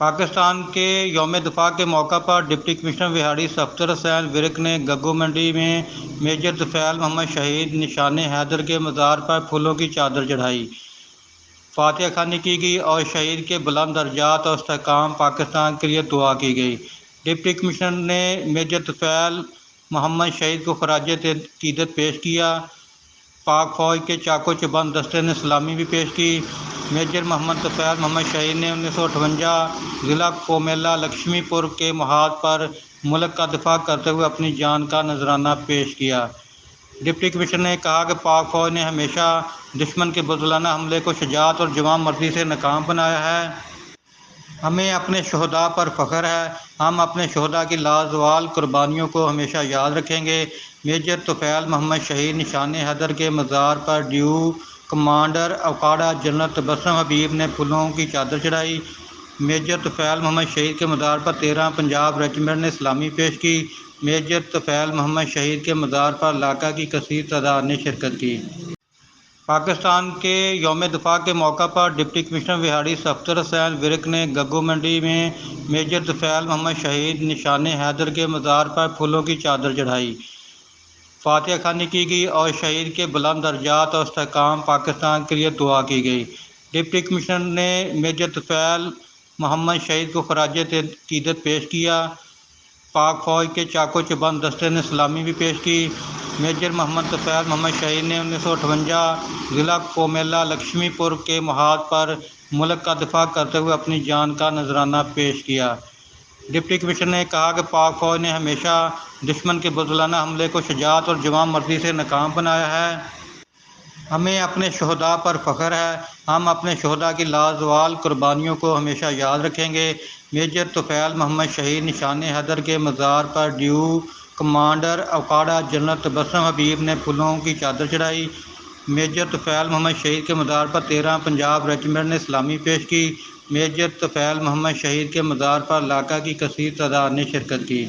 پاکستان کے یوم دفاع کے موقع پر ڈپٹی کمشنر وہاڑی صفدر حسین ورک نے گگو منڈی میں میجر طفیل محمد شہید نشان حیدر کے مزار پر پھولوں کی چادر چڑھائی، فاتحہ خوانی کی گئی اور شہید کے بلند درجات اور استحکام پاکستان کے لیے دعا کی گئی۔ ڈپٹی کمشنر نے میجر طفیل محمد شہید کو خراج عقیدت پیش کیا۔ پاک فوج کے چاق و چوبند دستے نے سلامی بھی پیش کی۔ میجر محمد طفیل محمد شہید نے 1958 ضلع کومیلا لکشمی پور کے محاذ پر ملک کا دفاع کرتے ہوئے اپنی جان کا نذرانہ پیش کیا۔ ڈپٹی کمشنر نے کہا کہ پاک فوج نے ہمیشہ دشمن کے بزدلانہ حملے کو شجاعت اور جواں مردی سے ناکام بنایا ہے۔ ہمیں اپنے شہداء پر فخر ہے۔ ہم اپنے شہداء کی لازوال قربانیوں کو ہمیشہ یاد رکھیں گے۔ میجر طفیل محمد شہید نشان حیدر کے مزار پر ڈیو کمانڈر اوقاڑا جنرل تبسم حبیب نے پھولوں کی چادر چڑھائی۔ میجر طفیل محمد شہید کے مزار پر 13 پنجاب ریجیمنٹ نے سلامی پیش کی۔ میجر طفیل محمد شہید کے مزار پر علاقہ کی کثیر تعداد نے شرکت کی۔ پاکستان کے یوم دفاع کے موقع پر ڈپٹی کمشنر وہاڑی صفدر حسین ورک نے گگو منڈی میں میجر طفیل محمد شہید نشان حیدر کے مزار پر پھولوں کی چادر چڑھائی، فاتحہ خوانی کی گئی اور شہید کے بلند درجات اور استحکام پاکستان کے لیے دعا کی گئی۔ ڈپٹی کمشنر نے میجر طفیل محمد شہید کو خراج عقیدت پیش کیا۔ پاک فوج کے چاق و چوبند دستے نے سلامی بھی پیش کی۔ میجر محمد طفیل محمد شہید نے 1958 ضلع کومیلا لکشمی پور کے محاذ پر ملک کا دفاع کرتے ہوئے اپنی جان کا نذرانہ پیش کیا۔ ڈپٹی کمشنر نے کہا کہ پاک فوج نے ہمیشہ دشمن کے بزدلانہ حملے کو شجاعت اور جواں مردی سے ناکام بنایا ہے۔ ہمیں اپنے شہداء پر فخر ہے۔ ہم اپنے شہداء کی لازوال قربانیوں کو ہمیشہ یاد رکھیں گے۔ میجر طفیل محمد شہید نشان حیدر کے مزار پر ڈیو کمانڈر اوقاڑا جنرل تبسم حبیب نے پھولوں کی چادر چڑھائی۔ میجر طفیل محمد شہید کے مزار پر 13 پنجاب ریجیمنٹ نے سلامی پیش کی۔ میجر طفیل محمد شہید کے مزار پر علاقہ کی کثیر تعداد نے شرکت کی۔